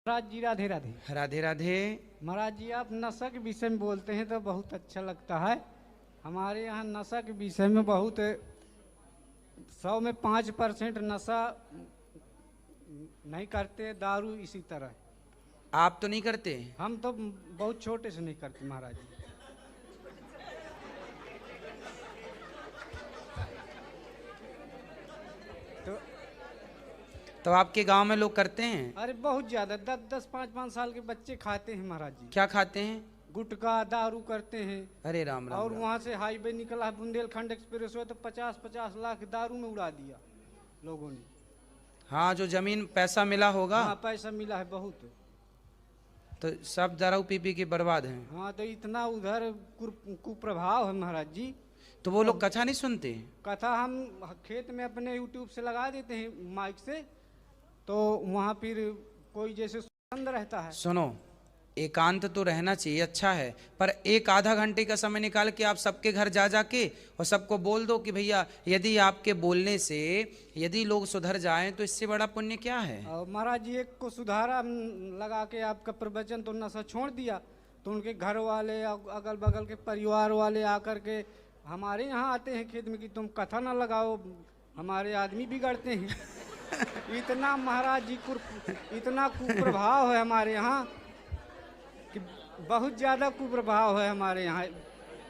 महाराज जी राधे राधे। राधे राधे। महाराज जी आप नशा के विषय में बोलते हैं तो बहुत अच्छा लगता है। हमारे यहाँ नशा के विषय में बहुत 100 में 5% नशा नहीं करते, दारू इसी तरह। आप तो नहीं करते? हम तो बहुत छोटे से नहीं करते महाराज जी। तो आपके गांव में लोग करते हैं? अरे बहुत ज्यादा 10-10 5-5 साल के बच्चे खाते हैं महाराज जी। क्या खाते हैं? गुटखा दारू करते हैं। अरे राम राम और राम। वहाँ से हाईवे निकला है बुंदेलखंड एक्सप्रेस हुआ तो 50-50 लाख दारू में उड़ा दिया लोगों ने। हाँ, जो जमीन पैसा मिला होगा। हाँ पैसा मिला है बहुत। तो सब दारू पी पी के बर्बाद हैं। हाँ तो इतना उधर कुप्रभाव है महाराज जी। तो वो लोग कथा नहीं सुनते? कथा हम खेत में अपने यूट्यूब से लगा देते हैं माइक से, तो वहाँ फिर कोई जैसे बंद रहता है। सुनो, एकांत तो रहना चाहिए, अच्छा है, पर एक आधा घंटे का समय निकाल के आप सबके घर जा जाके और सबको बोल दो कि भैया यदि आपके बोलने से यदि लोग सुधर जाएं तो इससे बड़ा पुण्य क्या है। और महाराज जी एक को सुधारा लगा के आपका प्रवचन तो नशा छोड़ दिया, तो उनके घर वाले अगल बगल के परिवार वाले आकर के हमारे यहाँ आते हैं खेत में कि तुम कथा ना लगाओ, हमारे आदमी बिगड़ते हैं। इतना महाराज जी इतना कुप्रभाव है हमारे यहाँ कि बहुत ज्यादा कुप्रभाव है हमारे यहाँ।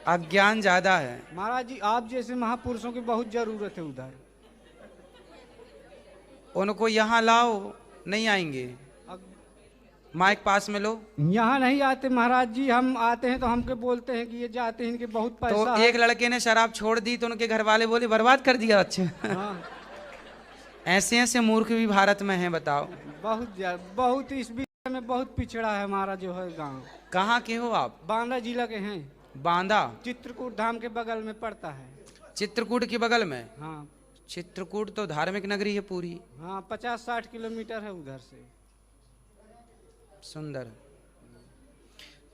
अज्ञान ज्यादा है महाराज जी। आप जैसे महापुरुषों की बहुत जरूरत है उधर। उनको यहाँ लाओ, नहीं आएंगे। माइक पास में लो। यहाँ नहीं आते महाराज जी, हम आते हैं तो हमके बोलते हैं कि ये जाते हैं इनके बहुत पैसा तो एक लड़के ने शराब छोड़ दी तो उनके घर वाले बोले बर्बाद कर दिया। अच्छा हाँ। ऐसे ऐसे मूर्ख भी भारत में हैं, बताओ। बहुत इस विषय में बहुत पिछड़ा है हमारा जो है गांव। कहाँ के हो आप? बांदा जिला के हैं। बांदा चित्रकूट धाम के बगल में पड़ता है। चित्रकूट के बगल में? हाँ। चित्रकूट तो धार्मिक नगरी है पूरी। हाँ 50-60 किलोमीटर है उधर से। सुंदर।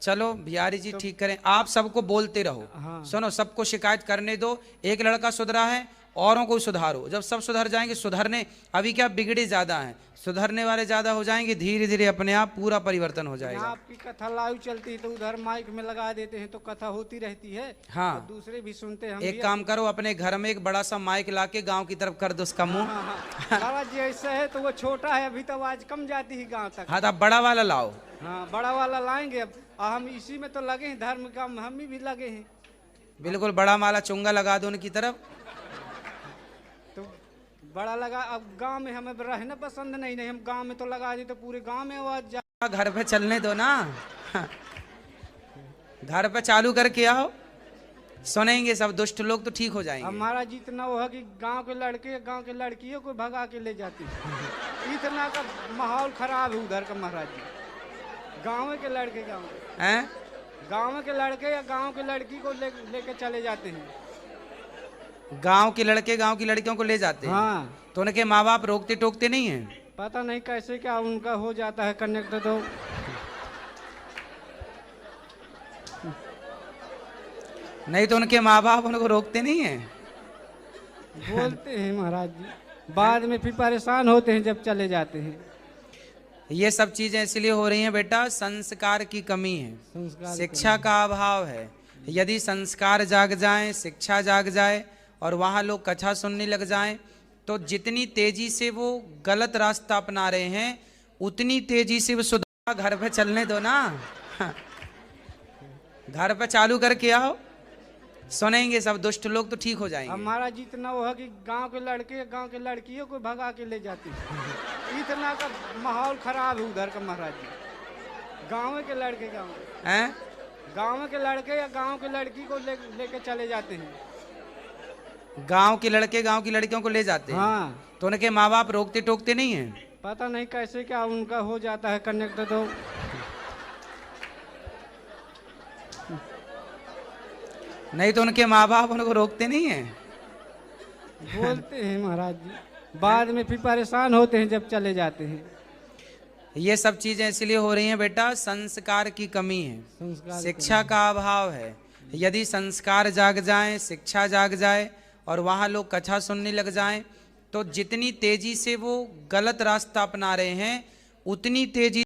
चलो बिहारी जी ठीक करें, आप सबको बोलते रहो। हाँ। सुनो, सबको शिकायत करने दो। एक लड़का सुधरा है, औरों को सुधारो। जब सब सुधर जाएंगे, सुधरने अभी क्या बिगड़े ज्यादा हैं, सुधरने वाले ज्यादा हो जाएंगे, धीरे धीरे अपने आप पूरा परिवर्तन हो जाएगा। आपकी कथा लाइव चलती है तो उधर माइक में लगा देते हैं तो कथा होती रहती है। हाँ। तो दूसरे भी सुनते हैं। एक काम करो, अपने घर में एक बड़ा सा माइक लाके गांव की तरफ कर दो उसका मुंह। हाँ जी ऐसा है तो वो छोटा है अभी तो आवाज कम जाती है गाँव तक। हाँ तो बड़ा वाला लाओ। हाँ बड़ा वाला लाएंगे अब। हम इसी में तो लगे हैं, धर्म का हम भी लगे हैं। बिल्कुल बड़ा वाला चुंगा लगा दो उनकी तरफ। तो बड़ा लगा। अब गांव में हमें रहना पसंद नहीं, हम गांव में तो लगा दी तो पूरे गांव में आवाज जा। घर पे चलने दो ना। घर पे चालू करके आओ, सुनेंगे सब दुष्ट लोग तो ठीक हो जाएंगे। हमारा जितना वो है कि गांव के लड़के गांव के लड़कियों को भगा के ले जाती है। इतना का माहौल खराब है उधर का महाराज जी। गाँव के लड़के गाँव के लड़के या गाँव के लड़की को लेके चले जाते हैं। गांव के लड़के गांव की लड़कियों को ले जाते हैं। हाँ। तो उनके माँ बाप रोकते टोकते नहीं हैं? पता नहीं कैसे क्या उनका हो जाता है कनेक्ट। तो नहीं तो उनके माँ बाप उनको रोकते नहीं हैं? बोलते हैं महाराज जी, बाद में फिर परेशान होते हैं जब चले जाते हैं। ये सब चीजें इसलिए हो रही हैं बेटा, संस्कार की कमी है, शिक्षा का अभाव है। यदि संस्कार जाग जाएं, शिक्षा जाग जाए और वहाँ लोग कथा सुनने लग जाएं, तो जितनी तेजी से वो गलत रास्ता अपना रहे हैं उतनी तेजी से वो सुधार। घर पे चलने दो ना। घर पे चालू करके आओ, सुनेंगे सब दुष्ट लोग तो ठीक हो जाएंगे। हमारा जितना वो है कि गांव के लड़के गांव के लड़कियों को भगा के ले जाती है। इतना का माहौल खराब है उधर का महाराज जी। गाँव के लड़के गाँव के लड़के या गांव के लड़की को लेके चले जाते हैं। गांव के लड़के गांव की लड़कियों को ले जाते हैं। हाँ। तो उनके माँ बाप रोकते टोकते नहीं हैं? पता नहीं कैसे क्या उनका हो जाता है कनेक्ट। तो नहीं तो उनके माँ बाप उनको रोकते नहीं हैं? बोलते हैं महाराज जी, बाद में फिर परेशान होते हैं जब चले जाते हैं। ये सब चीजें इसलिए हो रही हैं बेटा, संस्कार की कमी है, शिक्षा का अभाव है। यदि संस्कार जाग जाएं, शिक्षा जाग जाए और वहाँ लोग कथा सुनने लग जाएं, तो जितनी तेजी से वो गलत रास्ता अपना रहे हैं उतनी तेजी